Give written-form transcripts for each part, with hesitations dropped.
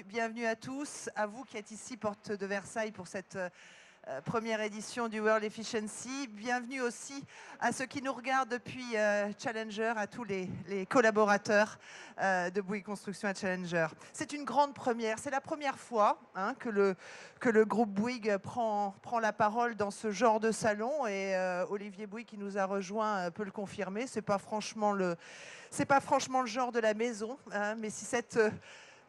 bienvenue à tous, à vous qui êtes ici, porte de Versailles, pour cette première édition du World Efficiency. Bienvenue aussi à ceux qui nous regardent depuis Challenger, à tous les collaborateurs de Bouygues Construction à Challenger. C'est une grande première, c'est la première fois que le groupe Bouygues prend la parole dans ce genre de salon, et Olivier Bouygues, qui nous a rejoint, peut le confirmer. C'est pas franchement le genre de la maison, mais si cette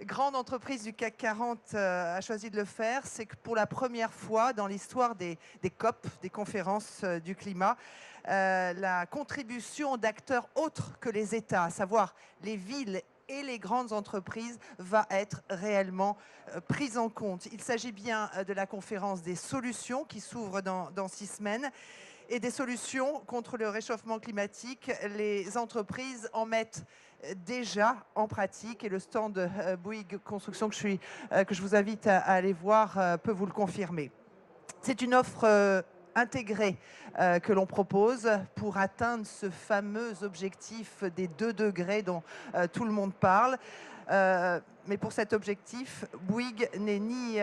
grande entreprise du CAC 40 a choisi de le faire, c'est que pour la première fois dans l'histoire des COP, des conférences du climat, la contribution d'acteurs autres que les États, à savoir les villes et les grandes entreprises, va être réellement prise en compte. Il s'agit bien de la conférence des solutions qui s'ouvre dans 6 semaines, et des solutions contre le réchauffement climatique. Les entreprises en mettent déjà en pratique, et le stand Bouygues Construction que je vous invite à aller voir peut vous le confirmer. C'est une offre intégrée que l'on propose pour atteindre ce fameux objectif des 2 degrés dont tout le monde parle. Mais pour cet objectif, Bouygues n'est ni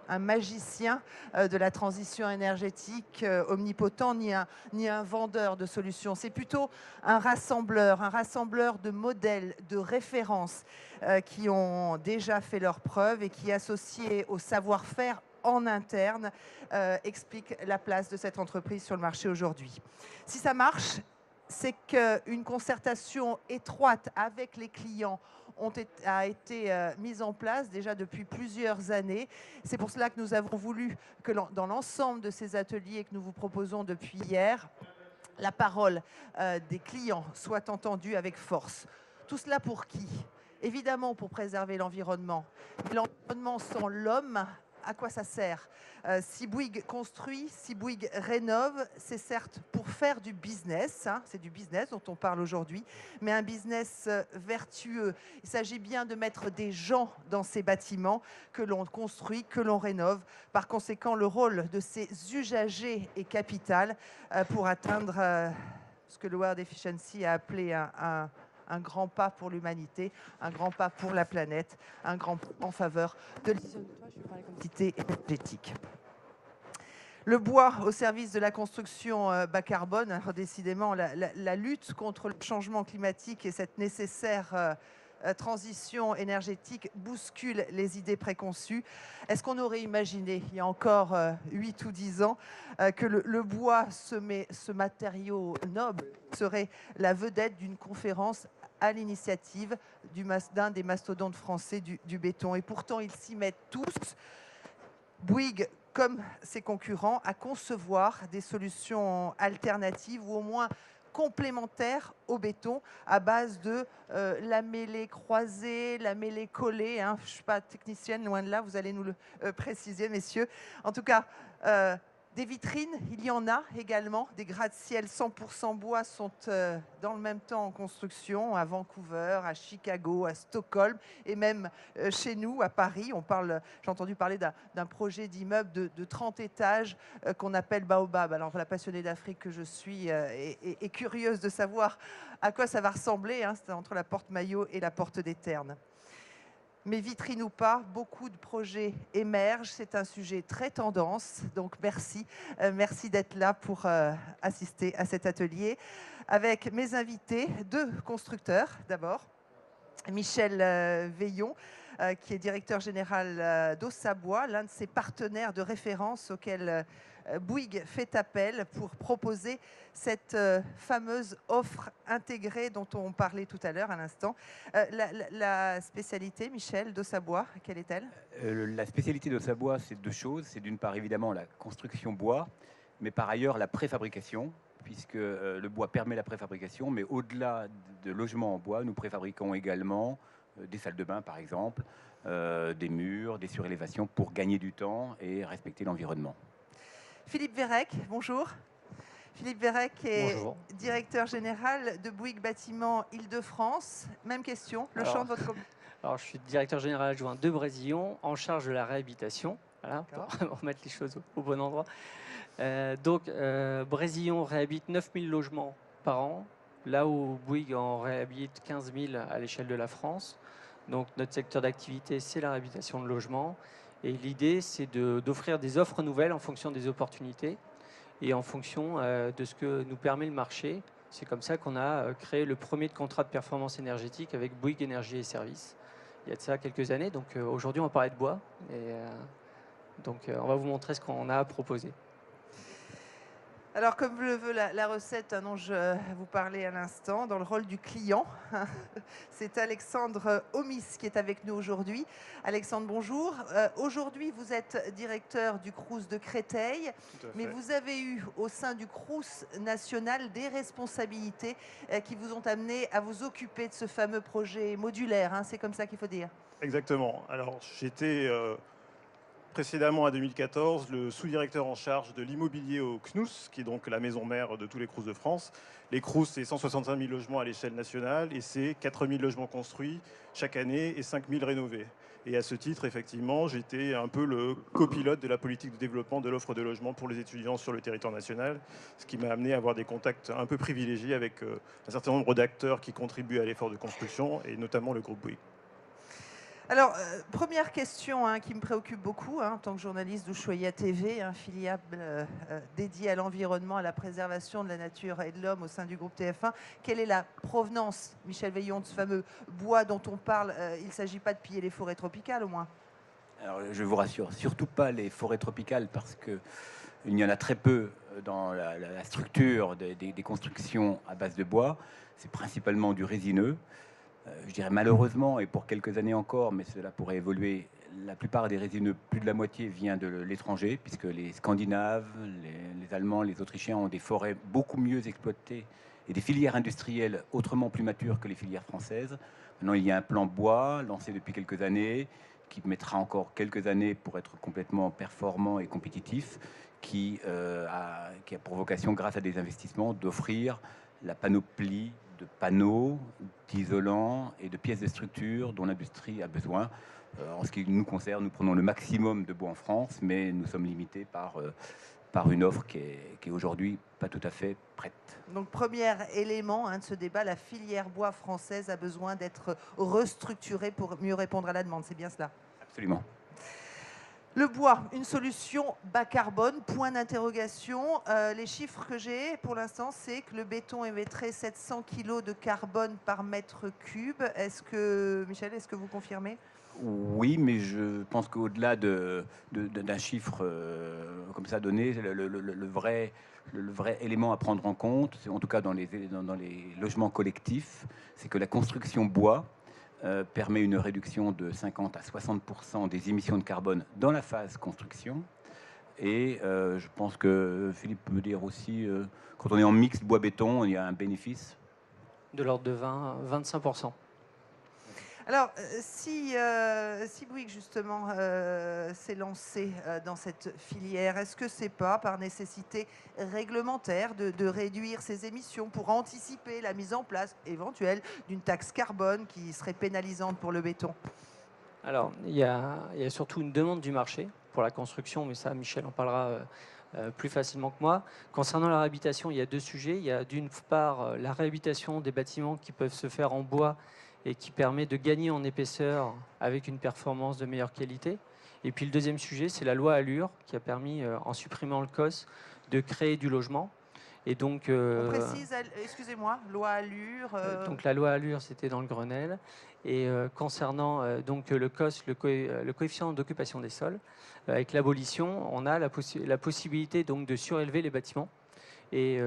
un magicien de la transition énergétique omnipotent, ni un vendeur de solutions. C'est plutôt un rassembleur de modèles, de références qui ont déjà fait leurs preuves et qui, associés au savoir-faire en interne, expliquent la place de cette entreprise sur le marché aujourd'hui. Si ça marche, c'est qu'une concertation étroite avec les clients a été mise en place déjà depuis plusieurs années. C'est pour cela que nous avons voulu que dans l'ensemble de ces ateliers que nous vous proposons depuis hier, la parole des clients soit entendue avec force. Tout cela pour qui? Évidemment pour préserver l'environnement. L'environnement sans l'homme, à quoi ça sert? Si Bouygues construit, si Bouygues rénove, c'est certes pour faire du business, c'est du business dont on parle aujourd'hui, mais un business vertueux. Il s'agit bien de mettre des gens dans ces bâtiments que l'on construit, que l'on rénove. Par conséquent, le rôle de ces usagers est capital pour atteindre ce que le World Efficiency a appelé un grand pas pour l'humanité, un grand pas pour la planète, un grand pas en faveur de l'identité énergétique. Le bois au service de la construction bas carbone. Alors décidément, la lutte contre le changement climatique et cette nécessaire transition énergétique bouscule les idées préconçues. Est-ce qu'on aurait imaginé, il y a encore 8 ou 10 ans, que le bois, ce matériau noble, serait la vedette d'une conférence à l'initiative d'un des mastodontes français du béton? Et pourtant, ils s'y mettent tous. Bouygues, comme ses concurrents, à concevoir des solutions alternatives ou au moins complémentaires au béton à base de lamellés croisés, lamellés collés. Je ne suis pas technicienne, loin de là, vous allez nous le préciser, messieurs. En tout cas, des vitrines, il y en a également. Des gratte-ciel 100% bois sont dans le même temps en construction à Vancouver, à Chicago, à Stockholm et même chez nous à Paris. J'ai entendu parler d'un projet d'immeuble de 30 étages qu'on appelle Baobab. Alors la passionnée d'Afrique que je suis est curieuse de savoir à quoi ça va ressembler. C'est entre la porte Maillot et la porte des Ternes. Mais vitrine ou pas, beaucoup de projets émergent. C'est un sujet très tendance. Donc merci. Merci d'être là pour assister à cet atelier. Avec mes invités, 2 constructeurs d'abord. Michel Veillon, qui est directeur général d'Ossabois, l'un de ses partenaires de référence auquel Bouygues fait appel pour proposer cette fameuse offre intégrée dont on parlait tout à l'heure, à l'instant. La spécialité, Michel, d'Ossabois, quelle est-elle? La spécialité d'Ossabois, c'est 2 choses. C'est d'une part évidemment la construction bois, mais par ailleurs la préfabrication, puisque le bois permet la préfabrication, mais au-delà de logements en bois, nous préfabriquons également des salles de bain par exemple, des murs, des surélévations pour gagner du temps et respecter l'environnement. Philippe Vérec, bonjour. Philippe Vérec est Bonjour. directeur général de Bouygues Bâtiment Île-de-France. Même question, le champ de votre... Alors, je suis directeur général adjoint de Brésillon, en charge de la réhabilitation, voilà, pour remettre les choses au bon endroit. Brésillon réhabilite 9000 logements par an, là où Bouygues en réhabilite 15 000 à l'échelle de la France. Donc notre secteur d'activité, c'est la réhabilitation de logements. Et l'idée, c'est d'offrir des offres nouvelles en fonction des opportunités et en fonction de ce que nous permet le marché. C'est comme ça qu'on a créé le premier contrat de performance énergétique avec Bouygues Énergie et Services. Il y a de ça quelques années. Donc aujourd'hui, on va parler de bois. Et, on va vous montrer ce qu'on a proposé. Alors, comme le veut la recette dont je vous parlais à l'instant, dans le rôle du client, c'est Alexandre Omis qui est avec nous aujourd'hui. Alexandre, bonjour. Aujourd'hui, vous êtes directeur du Crous de Créteil, mais vous avez eu au sein du Crous national des responsabilités qui vous ont amené à vous occuper de ce fameux projet modulaire. Hein, c'est comme ça qu'il faut dire. Exactement. Alors, j'étais précédemment, à 2014, le sous-directeur en charge de l'immobilier au CNUS, qui est donc la maison mère de tous les Crous de France. Les Crous, c'est 165 000 logements à l'échelle nationale et c'est 4 000 logements construits chaque année et 5 000 rénovés. Et à ce titre, effectivement, j'étais un peu le copilote de la politique de développement de l'offre de logement pour les étudiants sur le territoire national, ce qui m'a amené à avoir des contacts un peu privilégiés avec un certain nombre d'acteurs qui contribuent à l'effort de construction, et notamment le groupe Bouygues. Alors, première question qui me préoccupe beaucoup en tant que journaliste d'Ushuaïa TV, un filiale dédié à l'environnement, à la préservation de la nature et de l'homme au sein du groupe TF1. Quelle est la provenance, Michel Veillon, de ce fameux bois dont on parle? Il ne s'agit pas de piller les forêts tropicales, au moins. Alors, je vous rassure, surtout pas les forêts tropicales, parce qu'il y en a très peu dans la structure des constructions à base de bois. C'est principalement du résineux. Je dirais malheureusement, et pour quelques années encore, mais cela pourrait évoluer, la plupart des résineux, plus de la moitié, vient de l'étranger, puisque les Scandinaves, les Allemands, les Autrichiens ont des forêts beaucoup mieux exploitées et des filières industrielles autrement plus matures que les filières françaises. Maintenant, il y a un plan bois lancé depuis quelques années, qui mettra encore quelques années pour être complètement performant et compétitif, qui a pour vocation, grâce à des investissements, d'offrir la panoplie de panneaux, d'isolants et de pièces de structure dont l'industrie a besoin. En ce qui nous concerne, nous prenons le maximum de bois en France, mais nous sommes limités par une offre qui est aujourd'hui pas tout à fait prête. Donc, premier élément de ce débat, la filière bois française a besoin d'être restructurée pour mieux répondre à la demande. C'est bien cela? Absolument. Le bois, une solution bas carbone, point d'interrogation. Les chiffres que j'ai pour l'instant, c'est que le béton émettrait 700 kg de carbone par mètre cube. Michel, est-ce que vous confirmez? Oui, mais je pense qu'au-delà d'un chiffre comme ça donné, le vrai élément à prendre en compte, en tout cas dans les logements collectifs, c'est que la construction bois permet une réduction de 50 à 60% des émissions de carbone dans la phase construction. Et je pense que Philippe peut dire aussi, quand on est en mix bois-béton, il y a un bénéfice de l'ordre de 20-25%. Alors, si Bouygues, justement, s'est lancé dans cette filière, est-ce que c'est pas par nécessité réglementaire de réduire ses émissions pour anticiper la mise en place éventuelle d'une taxe carbone qui serait pénalisante pour le béton? Alors, il y a surtout une demande du marché pour la construction, mais ça, Michel en parlera plus facilement que moi. Concernant la réhabilitation, il y a deux sujets. Il y a d'une part la réhabilitation des bâtiments qui peuvent se faire en bois et qui permet de gagner en épaisseur avec une performance de meilleure qualité. Et puis le deuxième sujet, c'est la loi Allure qui a permis, en supprimant le COS, de créer du logement. Et donc, on précise, excusez-moi, loi Allure. Donc la loi Allure, c'était dans le Grenelle. Et concernant donc le COS, le coefficient d'occupation des sols, avec l'abolition, on a la possibilité donc de surélever les bâtiments. Et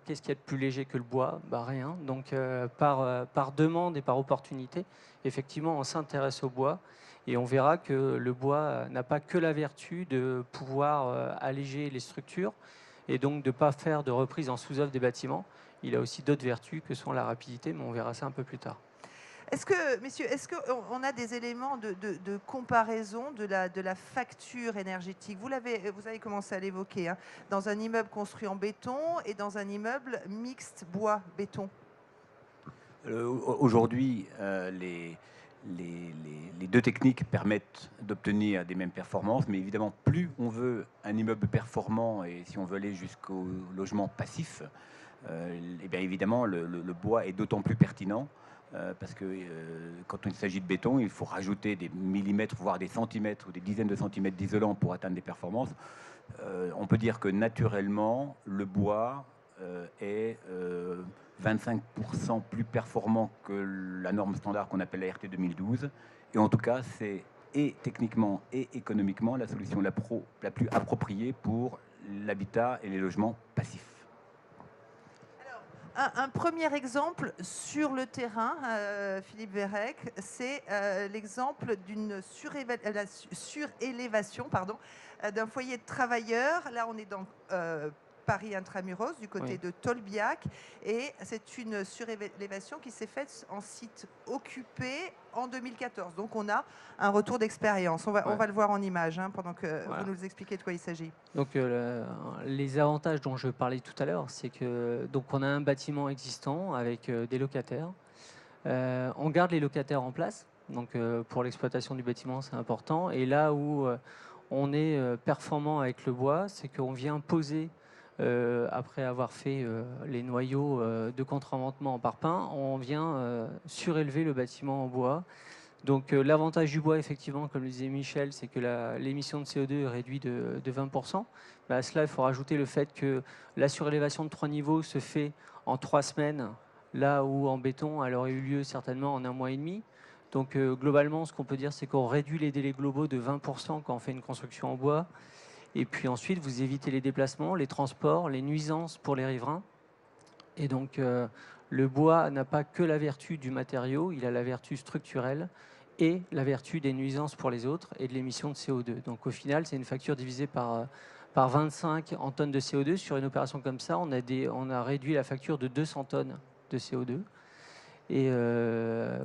qu'est-ce qu'il y a de plus léger que le bois? Rien. Donc par demande et par opportunité, effectivement, on s'intéresse au bois et on verra que le bois n'a pas que la vertu de pouvoir alléger les structures et donc de ne pas faire de reprise en sous-œuvre des bâtiments. Il a aussi d'autres vertus que sont la rapidité, mais on verra ça un peu plus tard. Est-ce que, messieurs, on a des éléments de comparaison de la facture énergétique? Vous avez commencé à l'évoquer, dans un immeuble construit en béton et dans un immeuble mixte bois-béton. Aujourd'hui, les deux techniques permettent d'obtenir des mêmes performances, mais évidemment, plus on veut un immeuble performant et si on veut aller jusqu'au logement passif, et bien évidemment, le bois est d'autant plus pertinent. parce que quand il s'agit de béton, il faut rajouter des millimètres, voire des centimètres ou des dizaines de centimètres d'isolant pour atteindre des performances. On peut dire que naturellement, le bois est 25% plus performant que la norme standard qu'on appelle la RT 2012. Et en tout cas, c'est et techniquement et économiquement la solution la plus appropriée pour l'habitat et les logements passifs. Un premier exemple sur le terrain, Philippe Vérec, c'est l'exemple d'une surélévation d'un foyer de travailleurs. Là, on est dans Paris intramuros, du côté de Tolbiac, et c'est une surélévation qui s'est faite en site occupé en 2014. Donc on a un retour d'expérience. On va le voir en image pendant que vous nous expliquez de quoi il s'agit. Donc les avantages dont je parlais tout à l'heure, c'est que donc on a un bâtiment existant avec des locataires. On garde les locataires en place. Donc pour l'exploitation du bâtiment, c'est important. Et là où on est performant avec le bois, c'est qu'on vient poser après avoir fait les noyaux de contre-inventement en parpaing, on vient surélever le bâtiment en bois. Donc l'avantage du bois, effectivement, comme le disait Michel, c'est que l'émission de CO2 est réduite de 20%. Mais à cela, il faut rajouter le fait que la surélévation de 3 niveaux se fait en 3 semaines, là où en béton, elle aurait eu lieu certainement en 1 mois et demi. Donc globalement, ce qu'on peut dire, c'est qu'on réduit les délais globaux de 20% quand on fait une construction en bois. Et puis ensuite, vous évitez les déplacements, les transports, les nuisances pour les riverains. Et donc, le bois n'a pas que la vertu du matériau, il a la vertu structurelle et la vertu des nuisances pour les autres et de l'émission de CO2. Donc, au final, c'est une facture divisée par 25 en tonnes de CO2. Sur une opération comme ça, on a réduit la facture de 200 tonnes de CO2. Et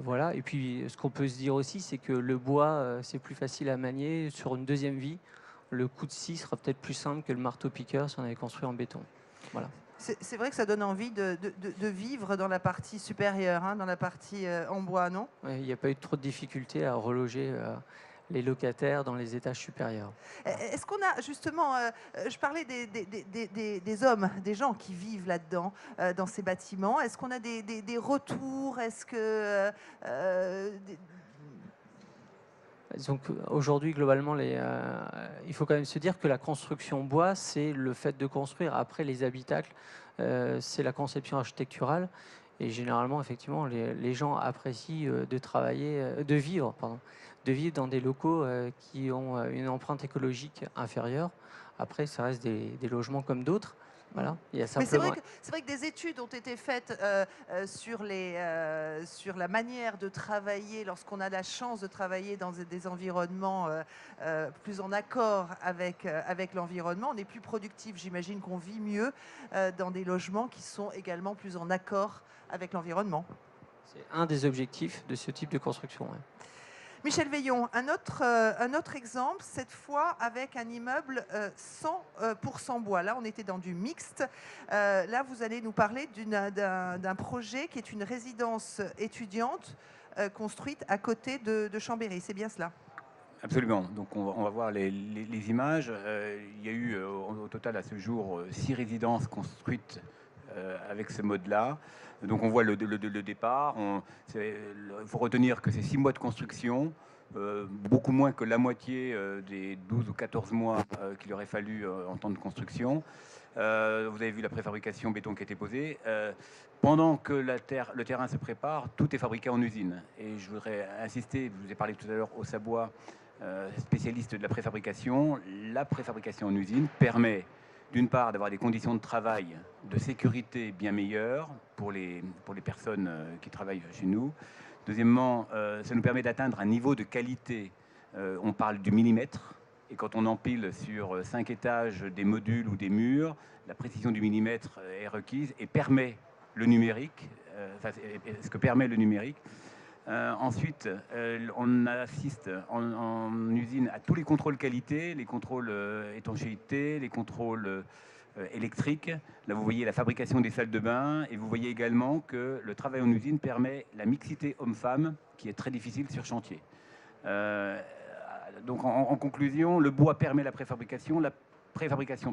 voilà. Et puis, ce qu'on peut se dire aussi, c'est que le bois, c'est plus facile à manier sur une deuxième vie. Le coup de scie sera peut-être plus simple que le marteau-piqueur si on avait construit en béton. Voilà. C'est vrai que ça donne envie de vivre dans la partie supérieure, dans la partie en bois, non? Il n'y a pas eu trop de difficultés à reloger les locataires dans les étages supérieurs. Est-ce qu'on a justement, je parlais des hommes, des gens qui vivent là-dedans, dans ces bâtiments, est-ce qu'on a des retours? Est-ce que... Donc aujourd'hui, globalement, il faut quand même se dire que la construction bois, c'est le fait de construire. Après, les habitacles, c'est la conception architecturale. Et généralement, effectivement, les gens apprécient de vivre dans des locaux qui ont une empreinte écologique inférieure. Après, ça reste des logements comme d'autres. Voilà. Mais c'est vrai que des études ont été faites sur la manière de travailler lorsqu'on a la chance de travailler dans des environnements plus en accord avec l'environnement. On est plus productif, j'imagine qu'on vit mieux dans des logements qui sont également plus en accord avec l'environnement. C'est un des objectifs de ce type de construction. Ouais. Michel Veillon, un autre exemple, cette fois avec un immeuble 100% bois. Là, on était dans du mixte. Là, vous allez nous parler d'un projet qui est une résidence étudiante construite à côté de Chambéry. C'est bien cela? Absolument. Donc on va voir les images. Il y a eu au total à ce jour 6 résidences construites avec ce mode-là. Donc on voit le départ. Il faut retenir que c'est 6 mois de construction, beaucoup moins que la moitié des 12 ou 14 mois qu'il aurait fallu en temps de construction. Vous avez vu la préfabrication béton qui a été posée. Pendant que le terrain se prépare, tout est fabriqué en usine. Et je voudrais insister, je vous ai parlé tout à l'heure au Sabois, spécialiste de la préfabrication. La préfabrication en usine permet d'une part d'avoir des conditions de travail, de sécurité bien meilleures pour les personnes qui travaillent chez nous. Deuxièmement, ça nous permet d'atteindre un niveau de qualité. On parle du millimètre. Et quand on empile sur 5 étages des modules ou des murs, la précision du millimètre est requise et permet le numérique, ce que permet le numérique. Ensuite, on assiste en usine à tous les contrôles qualité, les contrôles étanchéité, les contrôles électriques. Là, vous voyez la fabrication des salles de bain et vous voyez également que le travail en usine permet la mixité homme-femme qui est très difficile sur chantier. Donc en conclusion, le bois permet la préfabrication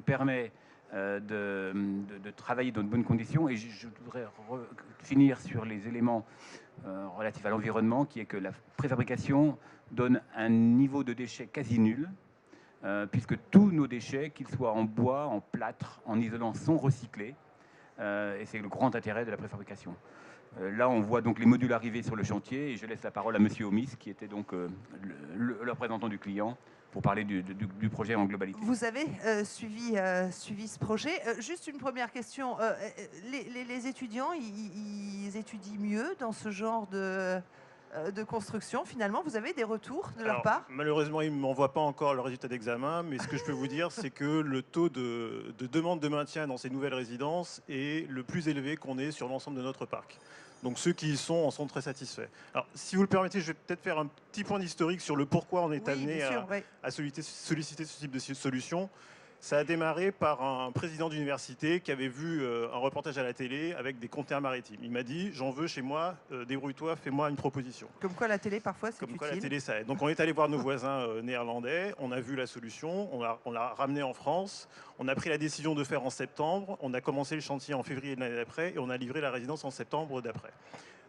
permet de travailler dans de bonnes conditions. Et je voudrais finir sur les éléments relatifs à l'environnement, qui est que la préfabrication donne un niveau de déchets quasi nul, puisque tous nos déchets, qu'ils soient en bois, en plâtre, en isolant, sont recyclés. Et c'est le grand intérêt de la préfabrication. Là, on voit donc les modules arriver sur le chantier et je laisse la parole à Monsieur Omis, qui était donc le représentant du client, pour parler du projet en globalité. Vous avez suivi ce projet. Juste une première question. Les étudiants, ils étudient mieux dans ce genre de construction, finalement? Vous avez des retours de leur part? Malheureusement, ils ne m'envoient pas encore le résultat d'examen, mais ce que je peux vous dire, c'est que le taux de demande de maintien dans ces nouvelles résidences est le plus élevé qu'on ait sur l'ensemble de notre parc. Donc ceux qui y sont en sont très satisfaits. Alors, si vous le permettez, je vais peut-être faire un petit point d'historique sur le pourquoi on est amené à solliciter ce type de solution. Ça a démarré par un président d'université qui avait vu un reportage à la télé avec des conteneurs maritimes. Il m'a dit, j'en veux chez moi, débrouille-toi, fais-moi une proposition. Comme quoi la télé, parfois, c'est utile. Comme quoi la télé, ça aide. Donc on est allé voir nos voisins néerlandais, on a vu la solution, on l'a ramené en France, on a pris la décision de faire en septembre, on a commencé le chantier en février de l'année d'après et on a livré la résidence en septembre d'après.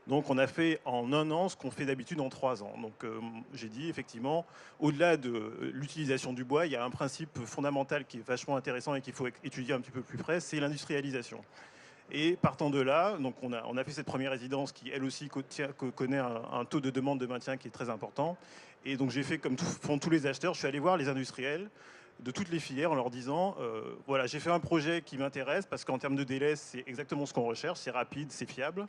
Donc on a fait en 1 an ce qu'on fait d'habitude en 3 ans. Donc j'ai dit effectivement, au-delà de l'utilisation du bois, il y a un principe fondamental qui est vachement intéressant et qu'il faut étudier un petit peu plus près, c'est l'industrialisation. Et partant de là, donc on a fait cette première résidence qui elle aussi connaît un taux de demande de maintien qui est très important. Et donc j'ai fait comme font tous les acheteurs, je suis allé voir les industriels de toutes les filières en leur disant voilà, j'ai fait un projet qui m'intéresse parce qu'en termes de délai, c'est exactement ce qu'on recherche, c'est rapide, c'est fiable.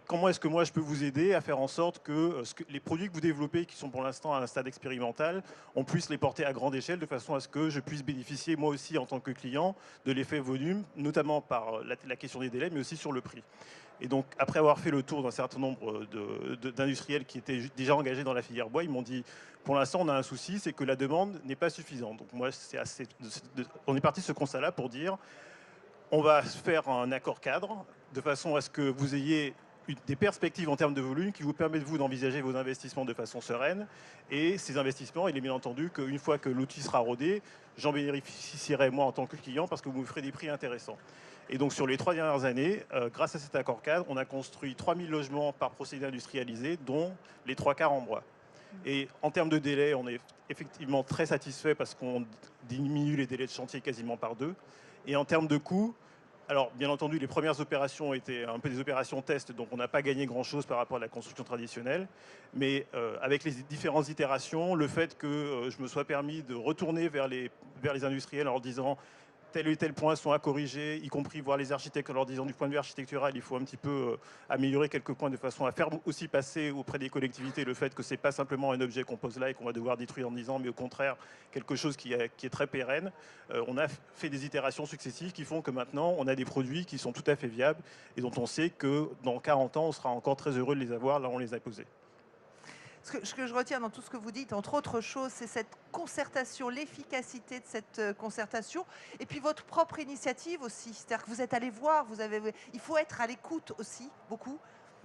Comment est-ce que moi je peux vous aider à faire en sorte que les produits que vous développez, qui sont pour l'instant à un stade expérimental, on puisse les porter à grande échelle de façon à ce que je puisse bénéficier moi aussi en tant que client de l'effet volume, notamment par la question des délais, mais aussi sur le prix. Et donc après avoir fait le tour d'un certain nombre d'industriels qui étaient déjà engagés dans la filière bois, ils m'ont dit pour l'instant on a un souci, c'est que la demande n'est pas suffisante. Donc moi on est parti de ce constat-là pour dire on va faire un accord cadre de façon à ce que vous ayez des perspectives en termes de volume qui vous permettent vous d'envisager vos investissements de façon sereine. Et ces investissements, il est bien entendu qu'une fois que l'outil sera rodé, j'en bénéficierai moi en tant que client parce que vous me ferez des prix intéressants. Et donc sur les 3 dernières années, grâce à cet accord cadre, on a construit 3000 logements par procédé industrialisé, dont les 3/4 en bois. Et en termes de délai, on est effectivement très satisfait parce qu'on diminue les délais de chantier quasiment par 2. Et en termes de coûts, alors bien entendu, les premières opérations étaient un peu des opérations test, donc on n'a pas gagné grand-chose par rapport à la construction traditionnelle. Mais avec les différentes itérations, le fait que je me sois permis de retourner vers les industriels en leur disant tel et tel point sont à corriger, y compris voir les architectes en leur disant du point de vue architectural, il faut un petit peu améliorer quelques points de façon à faire aussi passer auprès des collectivités le fait que ce n'est pas simplement un objet qu'on pose là et qu'on va devoir détruire en 10 ans, mais au contraire quelque chose qui est très pérenne. On a fait des itérations successives qui font que maintenant on a des produits qui sont tout à fait viables et dont on sait que dans 40 ans on sera encore très heureux de les avoir là où on les a posés. Ce que je retiens dans tout ce que vous dites, entre autres choses, c'est cette concertation, l'efficacité de cette concertation, et puis votre propre initiative aussi. C'est-à-dire que vous êtes allé voir, il faut être à l'écoute aussi, beaucoup.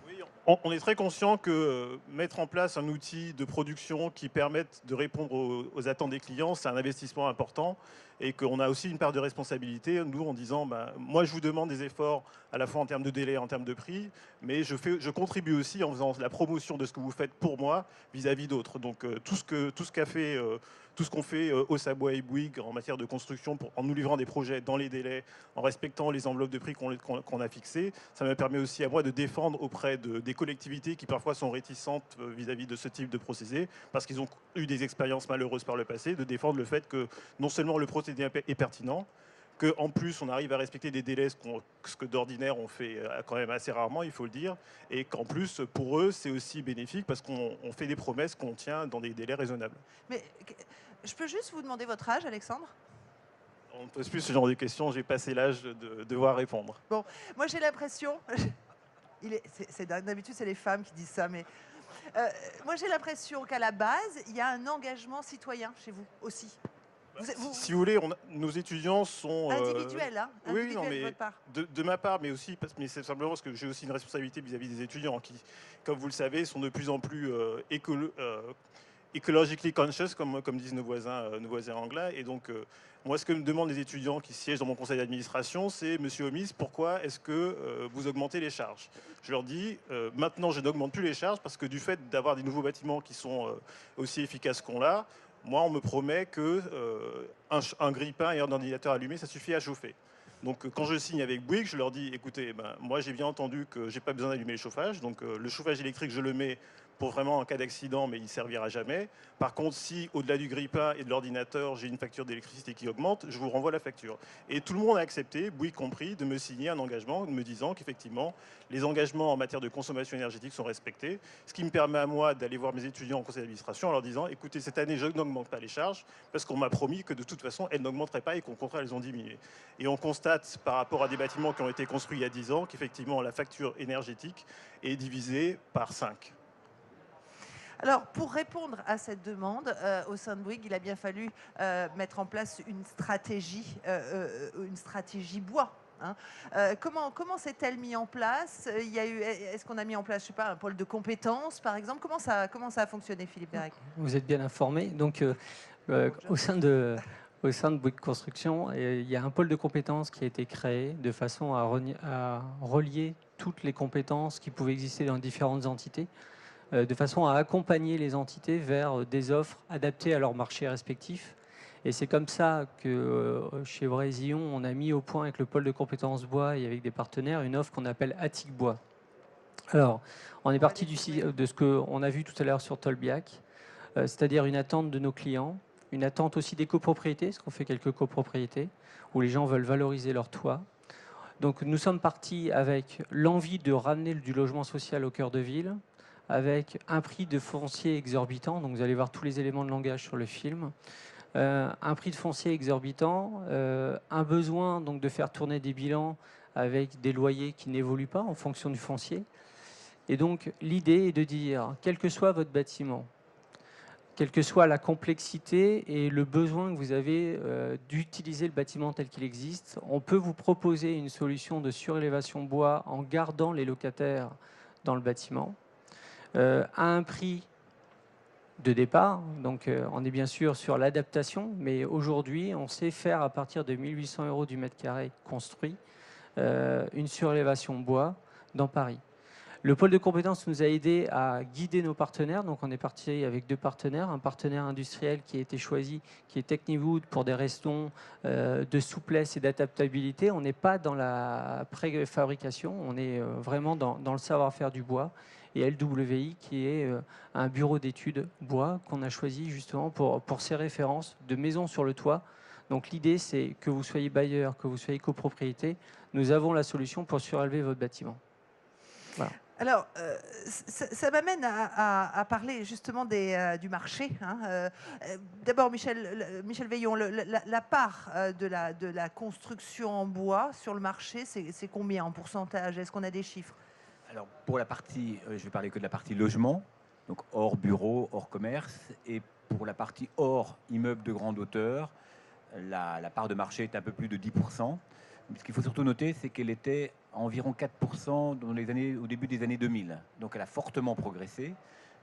Oui, on est très conscient que mettre en place un outil de production qui permette de répondre aux attentes des clients, c'est un investissement important et qu'on a aussi une part de responsabilité, nous, en disant moi, je vous demande des efforts à la fois en termes de délai, en termes de prix, mais je contribue aussi en faisant la promotion de ce que vous faites pour moi vis-à-vis d'autres. Donc, tout ce qu'on fait au Savoie et Bouygues en matière de construction en nous livrant des projets dans les délais, en respectant les enveloppes de prix qu'on a fixées, ça me permet aussi à moi de défendre auprès des collectivités qui parfois sont réticentes vis-à- ce de ce type de procédé, parce qu'ils ont eu des expériences malheureuses par le passé, de défendre le fait que non seulement le procédé est pertinent, qu'en plus on arrive à respecter des délais, ce que d'ordinaire on fait quand même assez rarement, il faut le dire, et qu'en plus pour eux c'est aussi bénéfique parce qu'on fait des promesses qu'on tient dans des délais raisonnables. Mais je peux juste vous demander votre âge, Alexandre ? On ne pose plus ce genre de questions, j'ai passé l'âge de devoir répondre. Bon, moi j'ai l'impression, d'habitude c'est les femmes qui disent ça, mais moi j'ai l'impression qu'à la base, il y a un engagement citoyen chez vous aussi. Si vous voulez, nos étudiants sont... individuels, hein, oui, non, mais de votre part. De ma part, mais aussi, mais c'est simplement parce que j'ai aussi une responsabilité vis-à-vis des étudiants qui, comme vous le savez, sont de plus en plus ecologically conscious, comme disent nos voisins anglais. Et donc, moi, ce que me demandent les étudiants qui siègent dans mon conseil d'administration, c'est « Monsieur Homis, pourquoi est-ce que vous augmentez les charges ?» Je leur dis « Maintenant, je n'augmente plus les charges parce que du fait d'avoir des nouveaux bâtiments qui sont aussi efficaces qu'on l'a, moi, on me promet que un grille-pain et un ordinateur allumé, ça suffit à chauffer. » Donc, quand je signe avec Bouygues, je leur dis « Écoutez, moi, j'ai bien entendu que j'ai pas besoin d'allumer le chauffage. Donc, le chauffage électrique, je le mets pour vraiment en cas d'accident, mais il ne servira jamais. Par contre, si au-delà du grille-pain et de l'ordinateur, j'ai une facture d'électricité qui augmente, je vous renvoie la facture. » Et tout le monde a accepté, Bouygues compris, de me signer un engagement me disant qu'effectivement, les engagements en matière de consommation énergétique sont respectés. Ce qui me permet à moi d'aller voir mes étudiants en conseil d'administration en leur disant « Écoutez, cette année, je n'augmente pas les charges parce qu'on m'a promis que de toute façon, elles n'augmenteraient pas et qu'au contraire, elles ont diminué. » Et on constate par rapport à des bâtiments qui ont été construits il y a 10 ans qu'effectivement, la facture énergétique est divisée par 5. Alors, pour répondre à cette demande, au sein de Bouygues, il a bien fallu mettre en place une stratégie bois. Hein. Comment s'est-elle mise en place? Est-ce qu'on a mis en place, je sais pas, un pôle de compétences, par exemple? Comment ça a fonctionné, Philippe Bérec? Vous êtes bien informé. Donc, au sein de Bouygues Construction, il y a un pôle de compétences qui a été créé de façon à relier toutes les compétences qui pouvaient exister dans différentes entités, de façon à accompagner les entités vers des offres adaptées à leur marché respectif. Et c'est comme ça que chez Vraisillon, on a mis au point avec le pôle de compétences bois et avec des partenaires une offre qu'on appelle Attic Bois. Alors, on est parti de ce qu'on a vu tout à l'heure sur Tolbiac, c'est-à-dire une attente de nos clients, une attente aussi des copropriétés, parce qu'on fait quelques copropriétés, où les gens veulent valoriser leur toit. Donc nous sommes partis avec l'envie de ramener du logement social au cœur de ville, avec un prix de foncier exorbitant, donc vous allez voir tous les éléments de langage sur le film, un prix de foncier exorbitant, un besoin donc de faire tourner des bilans avec des loyers qui n'évoluent pas en fonction du foncier. Et donc l'idée est de dire, quel que soit votre bâtiment, quelle que soit la complexité et le besoin que vous avez d'utiliser le bâtiment tel qu'il existe, on peut vous proposer une solution de surélévation bois en gardant les locataires dans le bâtiment, à un prix de départ. Donc on est bien sûr sur l'adaptation, mais aujourd'hui on sait faire à partir de 1 800 € du mètre carré construit une surélévation bois dans Paris. Le pôle de compétences nous a aidé à guider nos partenaires. Donc, on est parti avec 2 partenaires. Un partenaire industriel qui a été choisi, qui est Techniwood, pour des raisons de souplesse et d'adaptabilité. On n'est pas dans la préfabrication, on est vraiment dans le savoir-faire du bois. Et LWI, qui est un bureau d'études bois qu'on a choisi justement pour ses références de maison sur le toit. Donc, l'idée, c'est que vous soyez bailleur, que vous soyez copropriété, nous avons la solution pour surélever votre bâtiment. Voilà. Alors, ça m'amène à parler justement du marché. Hein. D'abord, Michel Veillon, la part de la construction en bois sur le marché, c'est combien en pourcentage? Est-ce qu'on a des chiffres? Alors, pour la partie, je vais parler que de la partie logement, donc hors bureau, hors commerce, et pour la partie hors immeuble de grande hauteur, la part de marché est un peu plus de 10%. Ce qu'il faut surtout noter, c'est qu'elle était à environ 4% au début des années 2000. Donc elle a fortement progressé.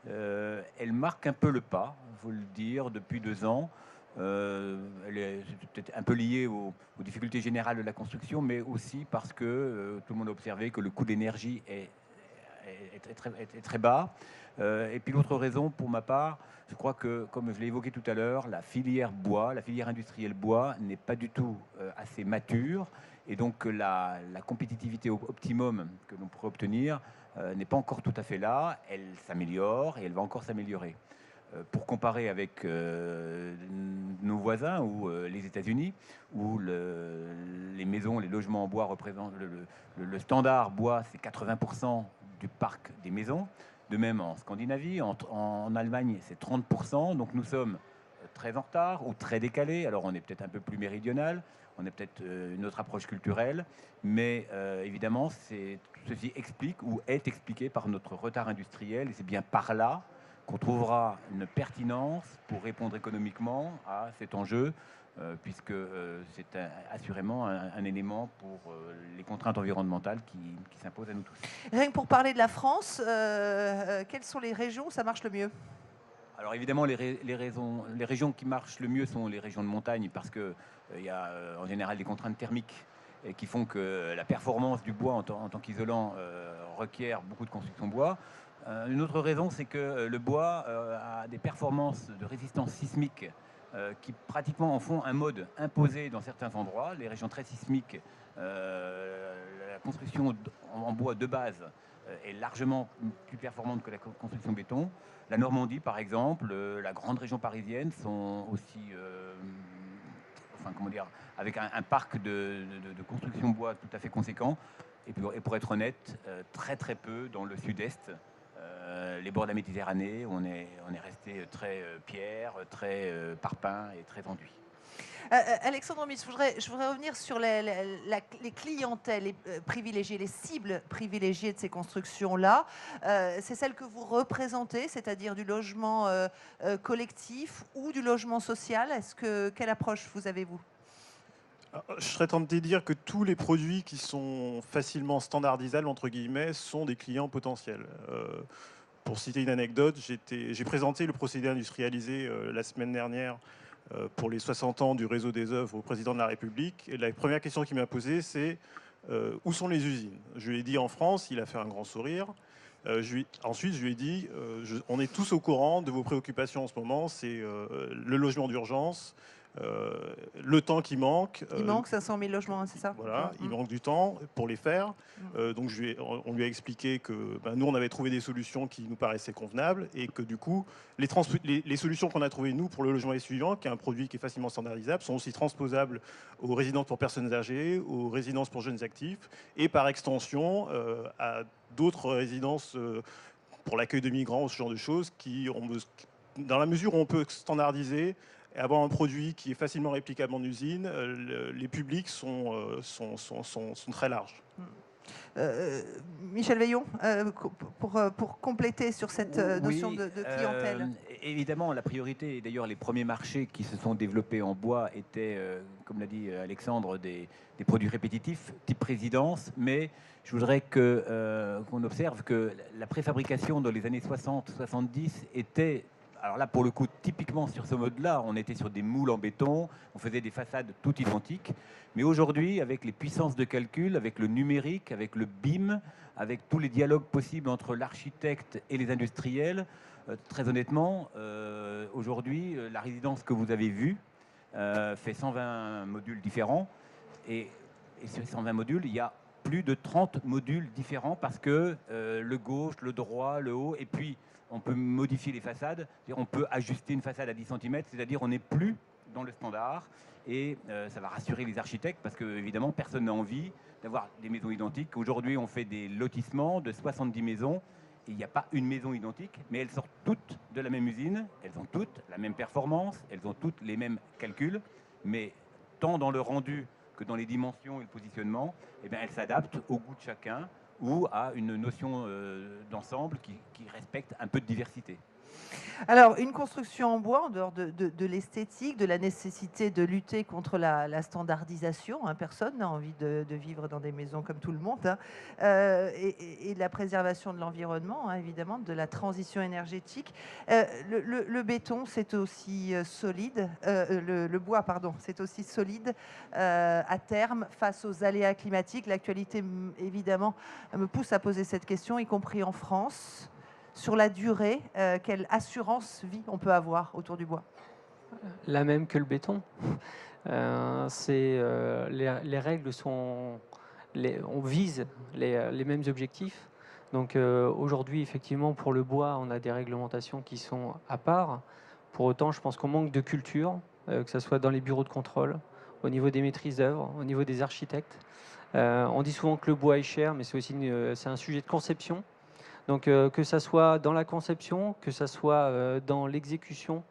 Elle marque un peu le pas, il faut le dire, depuis 2 ans. Elle est peut-être un peu liée aux difficultés générales de la construction, mais aussi parce que tout le monde a observé que le coût d'énergie est très bas. Et puis l'autre raison, pour ma part, je crois que, comme je l'ai évoqué tout à l'heure, la filière bois, la filière industrielle bois n'est pas du tout assez mature. Et donc la compétitivité optimum que l'on pourrait obtenir n'est pas encore tout à fait là. Elle s'améliore et elle va encore s'améliorer. Pour comparer avec nos voisins ou les États-Unis, où les maisons, les logements en bois représentent le standard bois, c'est 80% du parc des maisons. De même en Scandinavie, en Allemagne, c'est 30%. Donc nous sommes très en retard ou très décalés. Alors on est peut-être un peu plus méridional, on a peut-être une autre approche culturelle, mais évidemment, ceci explique ou est expliqué par notre retard industriel, et c'est bien par là qu'on trouvera une pertinence pour répondre économiquement à cet enjeu, puisque c'est assurément un élément pour les contraintes environnementales qui s'imposent à nous tous. Rien que pour parler de la France, quelles sont les régions où ça marche le mieux? Alors évidemment, les régions qui marchent le mieux sont les régions de montagne parce qu'il y a en général des contraintes thermiques et qui font que la performance du bois en tant qu'isolant requiert beaucoup de construction bois. Une autre raison, c'est que le bois a des performances de résistance sismique qui pratiquement en font un mode imposé dans certains endroits. Les régions très sismiques, la construction en bois de base est largement plus performante que la construction béton. La Normandie, par exemple, la grande région parisienne sont aussi, avec un parc de construction bois tout à fait conséquent. Et pour être honnête, très très peu dans le sud-est. Les bords de la Méditerranée, on est resté très pierre, très parpaing et très enduit. Alexandre Miss, je voudrais revenir sur les clientèles privilégiées, les cibles privilégiées de ces constructions-là. C'est celles que vous représentez, c'est-à-dire du logement collectif ou du logement social. Quelle approche vous avez-vous ? Je serais tenté de dire que tous les produits qui sont facilement standardisables, entre guillemets, sont des clients potentiels. Pour citer une anecdote, j'ai présenté le procédé industrialisé la semaine dernière pour les 60 ans du réseau des œuvres au président de la République. Et la première question qu'il m'a posée, c'est où sont les usines? Je lui ai dit en France, il a fait un grand sourire. Ensuite, je lui ai dit, on est tous au courant de vos préoccupations en ce moment, c'est le logement d'urgence, le temps qui manque. Il manque 500 000 logements, c'est ça? Voilà, il manque du temps pour les faire. Donc on lui a expliqué que nous, on avait trouvé des solutions qui nous paraissaient convenables et que du coup, les solutions qu'on a trouvées, nous, pour le logement étudiant, qui est un produit qui est facilement standardisable, sont aussi transposables aux résidences pour personnes âgées, aux résidences pour jeunes actifs et par extension à d'autres résidences pour l'accueil de migrants, ce genre de choses, dans la mesure où on peut standardiser et avoir un produit qui est facilement réplicable en usine, les publics sont très larges. Michel Veillon, pour compléter sur cette notion de clientèle. Évidemment, la priorité, et d'ailleurs les premiers marchés qui se sont développés en bois étaient, comme l'a dit Alexandre, des produits répétitifs, type résidence, mais je voudrais qu'on observe que la préfabrication dans les années 60-70 était... Alors là, pour le coup, typiquement sur ce mode-là, on était sur des moules en béton, on faisait des façades toutes identiques. Mais aujourd'hui, avec les puissances de calcul, avec le numérique, avec le BIM, avec tous les dialogues possibles entre l'architecte et les industriels, très honnêtement, aujourd'hui, la résidence que vous avez vue fait 120 modules différents. Et sur ces 120 modules, il y a plus de 30 modules différents parce que le gauche, le droit, le haut, et puis on peut modifier les façades, on peut ajuster une façade à 10 cm, c'est-à-dire on n'est plus dans le standard et ça va rassurer les architectes parce que évidemment personne n'a envie d'avoir des maisons identiques. Aujourd'hui on fait des lotissements de 70 maisons et il n'y a pas une maison identique, mais elles sortent toutes de la même usine, elles ont toutes la même performance, elles ont toutes les mêmes calculs, mais tant dans le rendu que dans les dimensions et le positionnement, eh bien, elles s'adaptent au goût de chacun ou à une notion d'ensemble qui respecte un peu de diversité. Alors, une construction en bois, en dehors de l'esthétique, de la nécessité de lutter contre la standardisation, hein, personne n'a envie de vivre dans des maisons comme tout le monde, hein, et de la préservation de l'environnement, hein, évidemment, de la transition énergétique. Le béton, c'est aussi solide, le bois, pardon, c'est aussi solide à terme face aux aléas climatiques. L'actualité, évidemment, me pousse à poser cette question, y compris en France. Sur la durée, quelle assurance vie on peut avoir autour du bois? La même que le béton. Les règles sont... on vise les mêmes objectifs. Donc aujourd'hui, effectivement, pour le bois, on a des réglementations qui sont à part. Pour autant, je pense qu'on manque de culture, que ce soit dans les bureaux de contrôle, au niveau des maîtrises d'œuvre, au niveau des architectes. On dit souvent que le bois est cher, mais c'est aussi c'est un sujet de conception. Donc que ça soit dans la conception, que ça soit dans l'exécution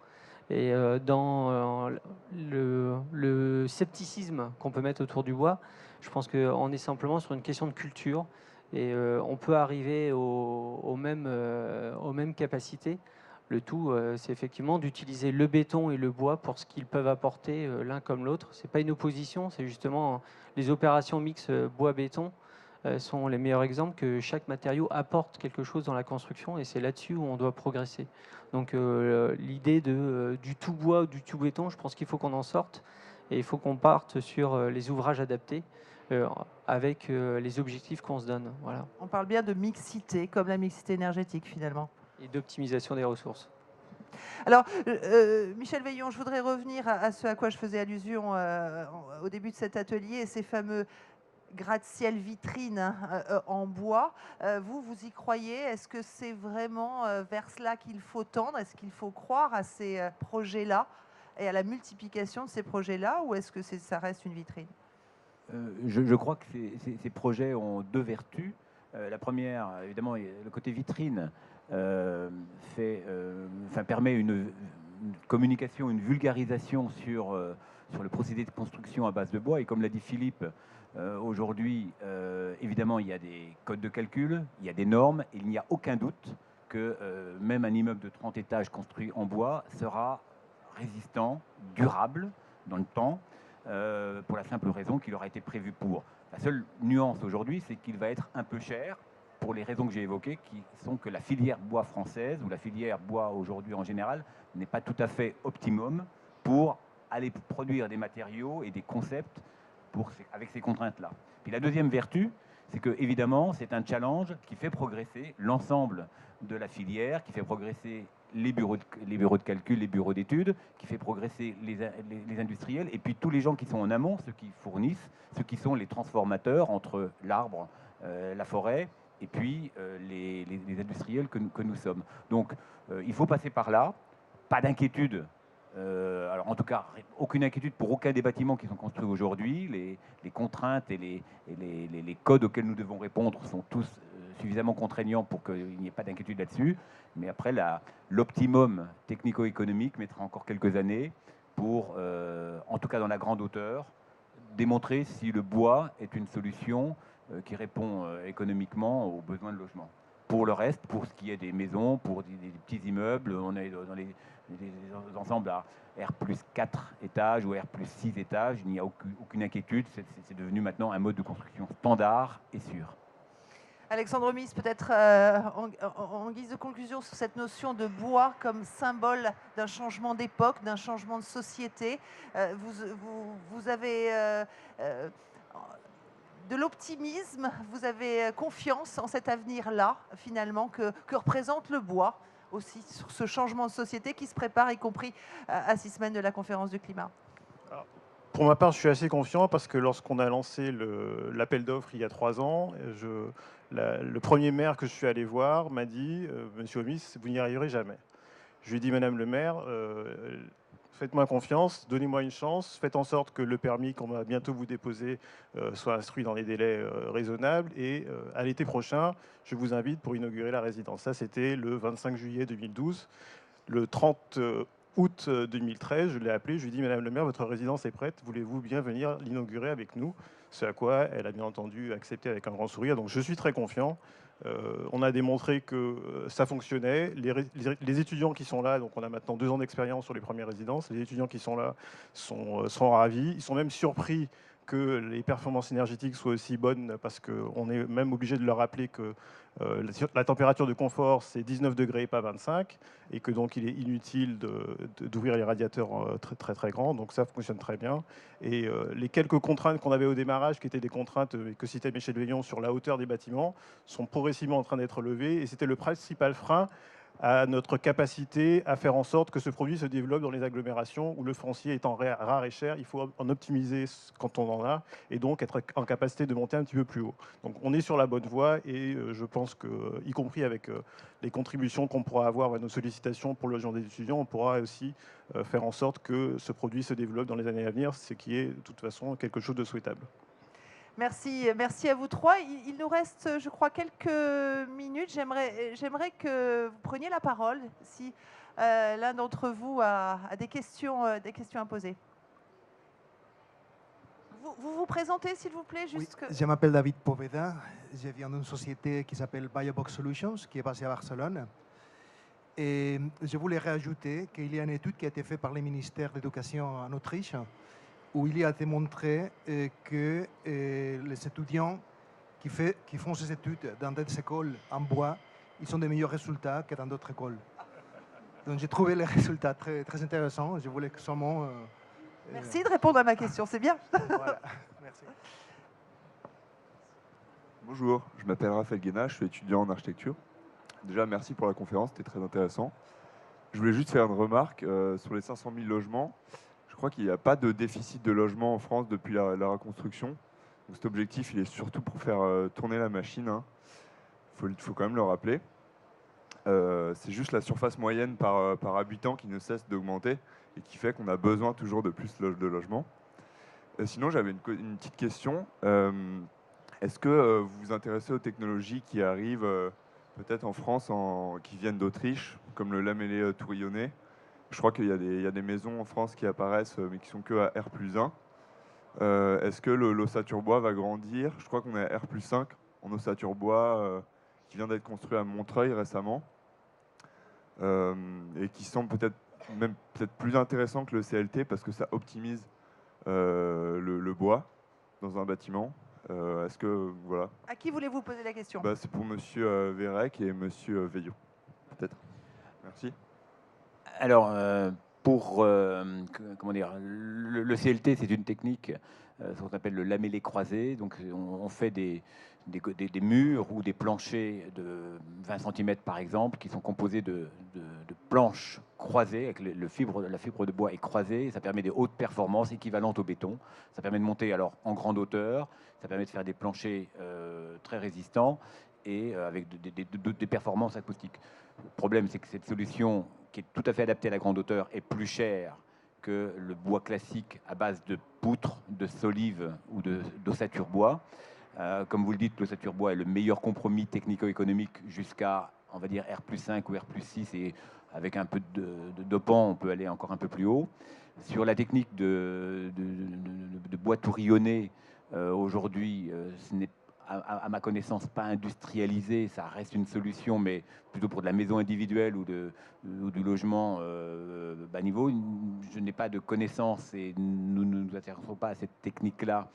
et dans le scepticisme qu'on peut mettre autour du bois, je pense qu'on est simplement sur une question de culture et on peut arriver aux mêmes capacités. Le tout, c'est effectivement d'utiliser le béton et le bois pour ce qu'ils peuvent apporter l'un comme l'autre. Ce n'est pas une opposition, c'est justement les opérations mixtes bois-béton sont les meilleurs exemples que chaque matériau apporte quelque chose dans la construction et c'est là-dessus où on doit progresser. Donc l'idée du tout bois ou du tout béton, je pense qu'il faut qu'on en sorte et il faut qu'on parte sur les ouvrages adaptés avec les objectifs qu'on se donne. Voilà. On parle bien de mixité, comme la mixité énergétique finalement. Et d'optimisation des ressources. Alors, Michel Veillon, je voudrais revenir à ce à quoi je faisais allusion au début de cet atelier, et ces fameux gratte-ciel vitrines en bois. Vous y croyez? Est-ce que c'est vraiment vers cela qu'il faut tendre? Est-ce qu'il faut croire à ces projets-là et à la multiplication de ces projets-là, ou est-ce que ça reste une vitrine? Je crois que ces projets ont deux vertus. La première, évidemment, le côté vitrine permet une communication, une vulgarisation sur le procédé de construction à base de bois. Et comme l'a dit Philippe, aujourd'hui, évidemment, il y a des codes de calcul, il y a des normes. Et il n'y a aucun doute que même un immeuble de 30 étages construit en bois sera résistant, durable dans le temps, pour la simple raison qu'il aura été prévu pour. La seule nuance aujourd'hui, c'est qu'il va être un peu cher pour les raisons que j'ai évoquées, qui sont que la filière bois française, ou la filière bois aujourd'hui en général, n'est pas tout à fait optimum pour aller produire des matériaux et des concepts avec ces contraintes-là. Puis la deuxième vertu, c'est que évidemment, c'est un challenge qui fait progresser l'ensemble de la filière, qui fait progresser les bureaux de calcul, les bureaux d'études, qui fait progresser les industriels, et puis tous les gens qui sont en amont, ceux qui fournissent, ceux qui sont les transformateurs entre l'arbre, la forêt, et puis les industriels que nous sommes. Donc il faut passer par là, pas d'inquiétude. Alors en tout cas, aucune inquiétude pour aucun des bâtiments qui sont construits aujourd'hui. Les contraintes et les codes auxquels nous devons répondre sont tous suffisamment contraignants pour qu'il n'y ait pas d'inquiétude là-dessus. Mais après, l'optimum technico-économique mettra encore quelques années pour, en tout cas dans la grande hauteur, démontrer si le bois est une solution qui répond économiquement aux besoins de logement. Pour le reste, pour ce qui est des maisons, pour des petits immeubles, on est dans des ensembles à R+4 étages ou R+6 étages, il n'y a aucune inquiétude, c'est devenu maintenant un mode de construction standard et sûr. Alexandre Mise, peut-être en guise de conclusion sur cette notion de bois comme symbole d'un changement d'époque, d'un changement de société. Vous avez de l'optimisme, vous avez confiance en cet avenir-là, finalement, que représente le bois aussi sur ce changement de société qui se prépare, y compris à 6 semaines de la conférence du climat. Alors, pour ma part, je suis assez confiant parce que lorsqu'on a lancé l'appel d'offres il y a 3 ans, le premier maire que je suis allé voir m'a dit « Monsieur Omis, vous n'y arriverez jamais ». Je lui ai dit « Madame le maire, faites-moi confiance, donnez-moi une chance, faites en sorte que le permis qu'on va bientôt vous déposer soit instruit dans les délais raisonnables et à l'été prochain, je vous invite pour inaugurer la résidence ». Ça, c'était le 25 juillet 2012. Le 30 août 2013, je l'ai appelé, je lui ai dit « Madame le maire, votre résidence est prête, voulez-vous bien venir l'inaugurer avec nous ?» Ce à quoi elle a bien entendu accepté avec un grand sourire. Donc je suis très confiant. On a démontré que ça fonctionnait. Les étudiants qui sont là, donc on a maintenant 2 ans d'expérience sur les premières résidences, les étudiants qui sont là sont ravis. Ils sont même surpris que les performances énergétiques soient aussi bonnes parce qu'on est même obligé de leur rappeler que la température de confort c'est 19 degrés et pas 25 et que donc il est inutile d'ouvrir les radiateurs très très grands, donc ça fonctionne très bien. Et les quelques contraintes qu'on avait au démarrage qui étaient des contraintes que citait Michel Veillon sur la hauteur des bâtiments sont progressivement en train d'être levées et c'était le principal frein à notre capacité à faire en sorte que ce produit se développe dans les agglomérations où le foncier étant rare et cher, il faut en optimiser quand on en a et donc être en capacité de monter un petit peu plus haut. Donc on est sur la bonne voie et je pense que, y compris avec les contributions qu'on pourra avoir à nos sollicitations pour le logement des étudiants, on pourra aussi faire en sorte que ce produit se développe dans les années à venir, ce qui est de toute façon quelque chose de souhaitable. Merci à vous trois. Il nous reste, je crois, quelques minutes. J'aimerais que vous preniez la parole si l'un d'entre vous a des questions à poser. Vous vous présentez, s'il vous plaît, juste oui, je m'appelle David Poveda. Je viens d'une société qui s'appelle Biobox Solutions, qui est basée à Barcelone. Et je voulais rajouter qu'il y a une étude qui a été faite par le ministère de l'Éducation en Autriche, où il y a démontré que les étudiants qui font ces études dans des écoles en bois, ils ont des meilleurs résultats que dans d'autres écoles. Donc j'ai trouvé les résultats très, très intéressants. Je voulais seulement... Merci de répondre à ma question, c'est bien. Voilà. Merci. Bonjour, je m'appelle Raphaël Guéna, je suis étudiant en architecture. Déjà, merci pour la conférence, c'était très intéressant. Je voulais juste faire une remarque sur les 500 000 logements. Je crois qu'il n'y a pas de déficit de logements en France depuis la reconstruction. Donc cet objectif, il est surtout pour faire tourner la machine. Hein. Faut quand même le rappeler. C'est juste la surface moyenne par habitant qui ne cesse d'augmenter et qui fait qu'on a besoin toujours de plus de logements. Sinon, j'avais une petite question. Est-ce que vous vous intéressez aux technologies qui arrivent peut-être en France, qui viennent d'Autriche, comme le lamellé tourillonné? Je crois qu'il y a des maisons en France qui apparaissent, mais qui sont que à R+1. Est-ce que l'ossature bois va grandir? Je crois qu'on est à R+5 en ossature bois, qui vient d'être construit à Montreuil récemment, et qui semble peut-être plus intéressant que le CLT parce que ça optimise le bois dans un bâtiment. Est-ce que voilà. À qui voulez-vous poser la question? C'est pour Monsieur Vérec et Monsieur Veillot, peut-être. Merci. Alors, comment dire, le CLT, c'est une technique, ce qu'on appelle le lamellé croisé. Donc, on fait des murs ou des planchers de 20 cm, par exemple, qui sont composés de planches croisées, avec la fibre de bois est croisée. Et ça permet des hautes performances équivalentes au béton. Ça permet de monter alors en grande hauteur. Ça permet de faire des planchers très résistants et avec des performances acoustiques. Le problème, c'est que cette solution, qui est tout à fait adaptée à la grande hauteur, est plus chère que le bois classique à base de poutres, de solives ou d'ossature bois. Comme vous le dites, l'ossature bois est le meilleur compromis technico-économique jusqu'à, on va dire, R+5 ou R+6, et avec un peu de dopant, on peut aller encore un peu plus haut. Sur la technique de bois tourillonné, aujourd'hui, ce n'est à ma connaissance pas industrialisé, ça reste une solution, mais plutôt pour de la maison individuelle ou du logement bas niveau. Je n'ai pas de connaissances et nous ne nous intéressons pas à cette technique-là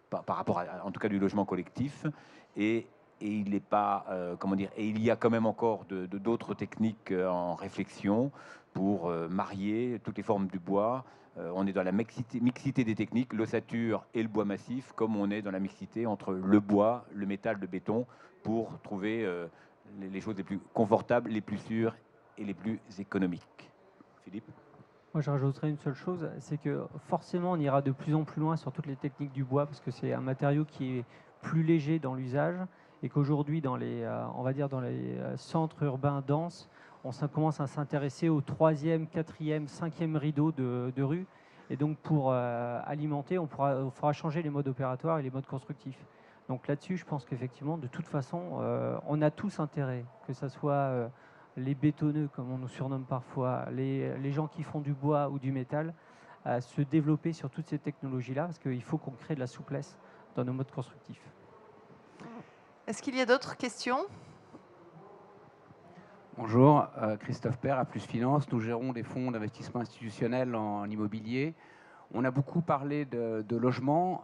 par rapport à, en tout cas, du logement collectif. Et il n'est pas, comment dire, et il y a quand même encore d'autres techniques en réflexion pour marier toutes les formes du bois. On est dans la mixité des techniques, l'ossature et le bois massif, comme on est dans la mixité entre le bois, le métal, le béton, pour trouver les choses les plus confortables, les plus sûres et les plus économiques. Philippe? Moi, je rajouterais une seule chose, c'est que forcément, on ira de plus en plus loin sur toutes les techniques du bois, parce que c'est un matériau qui est plus léger dans l'usage, et qu'aujourd'hui, dans les, on va dire dans les centres urbains denses, on commence à s'intéresser au 3e, 4e, 5e rideau de rue. Et donc, pour alimenter, on fera changer les modes opératoires et les modes constructifs. Donc là-dessus, je pense qu'effectivement, de toute façon, on a tous intérêt, que ce soit les bétonneux, comme on nous surnomme parfois, les gens qui font du bois ou du métal, à se développer sur toutes ces technologies-là, parce qu'il faut qu'on crée de la souplesse dans nos modes constructifs. Est-ce qu'il y a d'autres questions? Bonjour, Christophe Père, A+ Finance. Nous gérons des fonds d'investissement institutionnel en immobilier. On a beaucoup parlé de logement.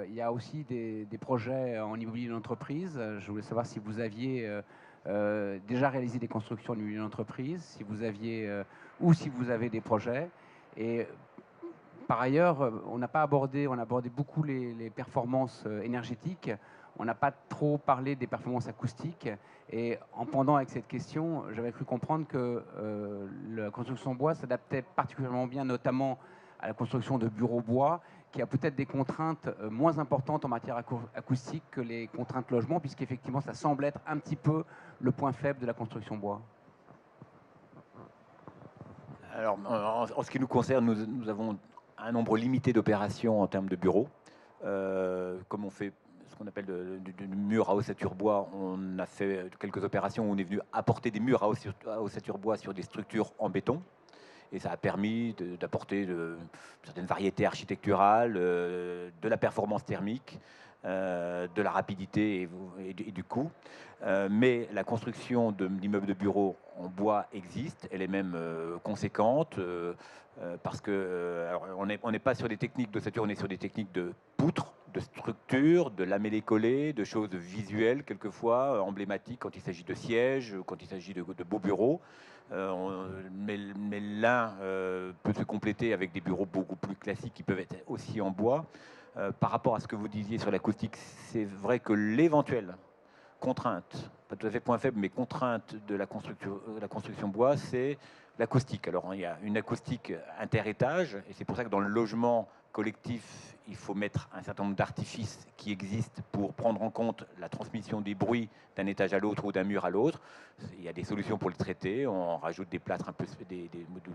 Il y a aussi des projets en immobilier d'entreprise. Je voulais savoir si vous aviez déjà réalisé des constructions en immobilier d'entreprise, si vous aviez ou si vous avez des projets. Et par ailleurs, on a abordé beaucoup les performances énergétiques. On n'a pas trop parlé des performances acoustiques. Et en pendant avec cette question, j'avais cru comprendre que la construction bois s'adaptait particulièrement bien, notamment à la construction de bureaux bois, qui a peut-être des contraintes moins importantes en matière acoustique que les contraintes logement, puisqu'effectivement, ça semble être un petit peu le point faible de la construction bois. Alors, en ce qui nous concerne, nous avons un nombre limité d'opérations en termes de bureaux. Comme on fait ce qu'on appelle du mur à ossature bois, on a fait quelques opérations où on est venu apporter des murs à ossature bois sur des structures en béton. Et ça a permis d'apporter certaines variétés architecturales, de la performance thermique, de la rapidité et du coût. Mais la construction d'immeubles de bureaux en bois existe, elle est même conséquente, parce que on n'est pas sur des techniques d'ossature, on est sur des techniques de poutres, de structure, de lamellé-collé, de choses visuelles, quelquefois emblématiques quand il s'agit de sièges, quand il s'agit de beaux bureaux. Mais l'un peut se compléter avec des bureaux beaucoup plus classiques qui peuvent être aussi en bois. Par rapport à ce que vous disiez sur l'acoustique, c'est vrai que l'éventuelle contrainte, pas tout à fait point faible, mais contrainte de la construction bois, c'est l'acoustique. Alors il y a une acoustique interétage, et c'est pour ça que dans le logement collectif, il faut mettre un certain nombre d'artifices qui existent pour prendre en compte la transmission des bruits d'un étage à l'autre ou d'un mur à l'autre. Il y a des solutions pour le traiter. On rajoute des plâtres des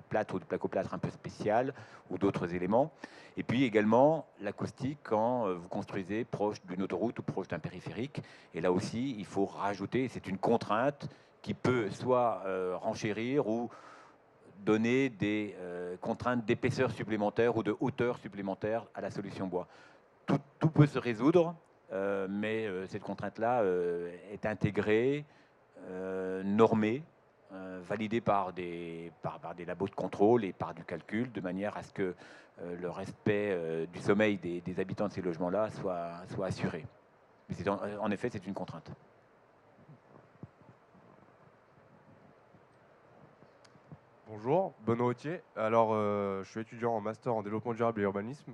plâtres ou des placoplâtres un peu spéciales ou d'autres éléments. Et puis également l'acoustique quand vous construisez proche d'une autoroute ou proche d'un périphérique. Et là aussi, il faut rajouter, c'est une contrainte qui peut soit renchérir ou donner des contraintes d'épaisseur supplémentaire ou de hauteur supplémentaire à la solution bois. Tout peut se résoudre, mais cette contrainte-là est intégrée, normée, validée par des labos de contrôle et par du calcul, de manière à ce que le respect du sommeil des habitants de ces logements-là soit assuré. Mais en effet, c'est une contrainte. Bonjour, Benoît Autier. Alors, je suis étudiant en master en développement durable et urbanisme.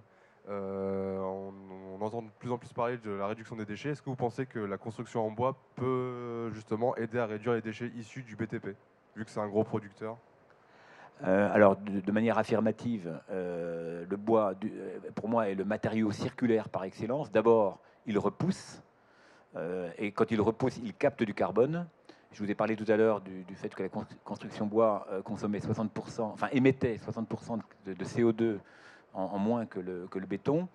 On entend de plus en plus parler de la réduction des déchets. Est-ce que vous pensez que la construction en bois peut justement aider à réduire les déchets issus du BTP, vu que c'est un gros producteur? Alors, de manière affirmative, le bois, pour moi, est le matériau circulaire par excellence. D'abord, il repousse, et quand il repousse, il capte du carbone. Je vous ai parlé tout à l'heure du fait que la construction bois consommait 60%, enfin émettait 60% de CO2 en moins que le béton.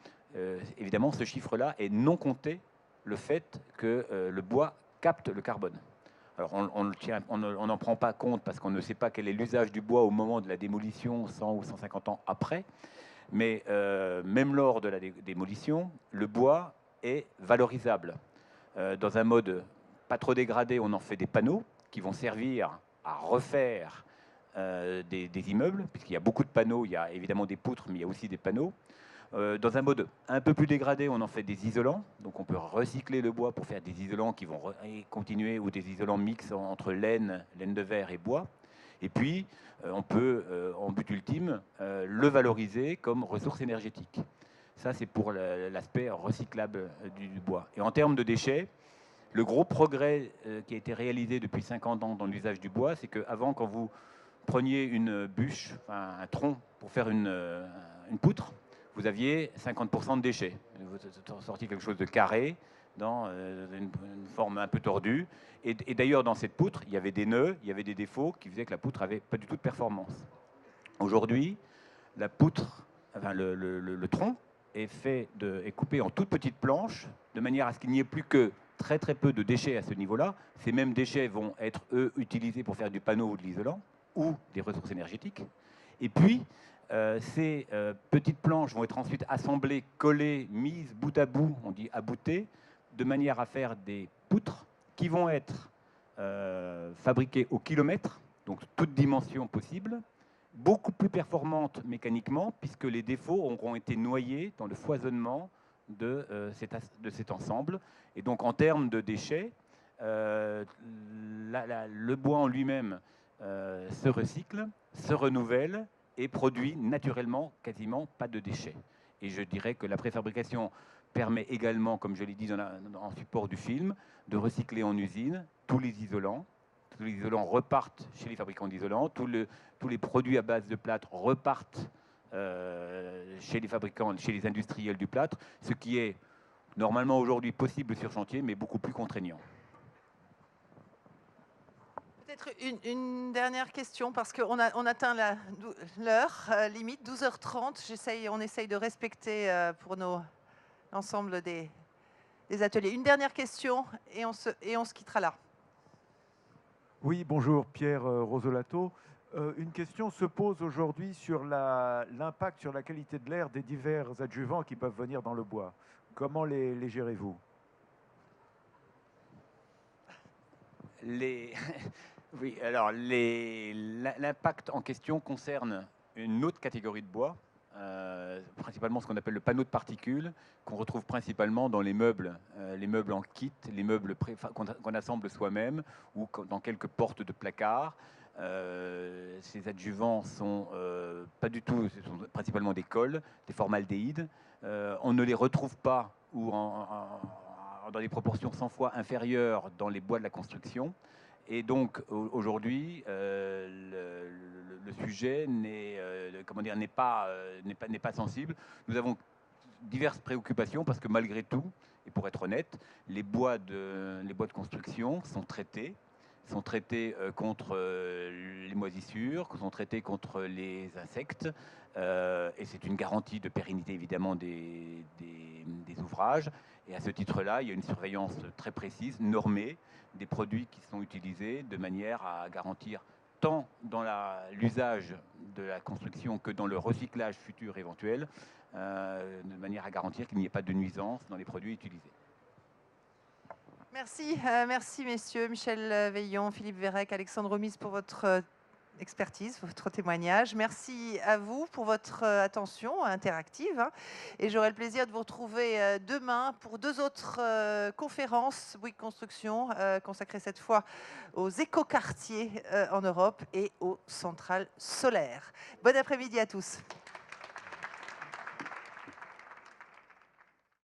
Évidemment, ce chiffre-là est non compté le fait que le bois capte le carbone. Alors on n'en prend pas compte parce qu'on ne sait pas quel est l'usage du bois au moment de la démolition, 100 ou 150 ans après. Mais même lors de la démolition, le bois est valorisable. Dans un mode pas trop dégradé, on en fait des panneaux qui vont servir à refaire des immeubles, puisqu'il y a beaucoup de panneaux, il y a évidemment des poutres, mais il y a aussi des panneaux. Dans un mode un peu plus dégradé, on en fait des isolants, donc on peut recycler le bois pour faire des isolants qui vont continuer, ou des isolants mixtes entre laine de verre et bois. Et puis, on peut, en but ultime, le valoriser comme ressource énergétique. Ça, c'est pour l'aspect recyclable du bois. Et en termes de déchets, le gros progrès qui a été réalisé depuis 50 ans dans l'usage du bois, c'est qu'avant, quand vous preniez une bûche, enfin, un tronc pour faire une poutre, vous aviez 50% de déchets. Vous sortiez quelque chose de carré, dans une forme un peu tordue. Et d'ailleurs, dans cette poutre, il y avait des nœuds, il y avait des défauts qui faisaient que la poutre n'avait pas du tout de performance. Aujourd'hui, la poutre, enfin, le tronc est coupé en toutes petites planches, de manière à ce qu'il n'y ait plus que très très peu de déchets à ce niveau-là. Ces mêmes déchets vont être, eux, utilisés pour faire du panneau ou de l'isolant, ou des ressources énergétiques. Et puis, ces petites planches vont être ensuite assemblées, collées, mises bout à bout, on dit abouter, de manière à faire des poutres qui vont être fabriquées au kilomètre, donc toute dimension possible, beaucoup plus performantes mécaniquement, puisque les défauts auront été noyés dans le foisonnement de cet ensemble. Et donc en termes de déchets, le bois en lui-même se recycle, se renouvelle et produit naturellement quasiment pas de déchets. Et je dirais que la préfabrication permet également, comme je l'ai dit en support du film, de recycler en usine tous les isolants. Tous les isolants repartent chez les fabricants d'isolants, tous les produits à base de plâtre repartent chez les fabricants, chez les industriels du plâtre, ce qui est normalement aujourd'hui possible sur chantier, mais beaucoup plus contraignant. Peut-être une dernière question, parce qu'on atteint l'heure limite, 12h30. On essaye de respecter pour l'ensemble des ateliers. Une dernière question et on se quittera là. Oui, bonjour, Pierre Rosolato. Une question se pose aujourd'hui sur l'impact sur la qualité de l'air des divers adjuvants qui peuvent venir dans le bois. Comment les gérez-vous? Oui, alors l'impact en question concerne une autre catégorie de bois, principalement ce qu'on appelle le panneau de particules, qu'on retrouve principalement dans les meubles en kit, les meubles qu'on assemble soi-même, ou dans quelques portes de placards. Ces adjuvants sont pas du tout, ce sont principalement des cols, des formaldéhydes. On ne les retrouve pas ou dans des proportions 100 fois inférieures dans les bois de la construction. Et donc aujourd'hui, le sujet n'est pas sensible. Nous avons diverses préoccupations parce que malgré tout, et pour être honnête, les bois de construction sont traités contre les moisissures, sont traités contre les insectes, et c'est une garantie de pérennité évidemment des ouvrages. Et à ce titre-là, il y a une surveillance très précise, normée, des produits qui sont utilisés de manière à garantir tant dans l'usage de la construction que dans le recyclage futur éventuel, de manière à garantir qu'il n'y ait pas de nuisance dans les produits utilisés. Merci, merci messieurs, Michel Veillon, Philippe Vérec, Alexandre Remise pour votre expertise, votre témoignage. Merci à vous pour votre attention interactive. Et j'aurai le plaisir de vous retrouver demain pour 2 autres conférences Bouygues Construction, consacrées cette fois aux écoquartiers en Europe et aux centrales solaires. Bon après-midi à tous.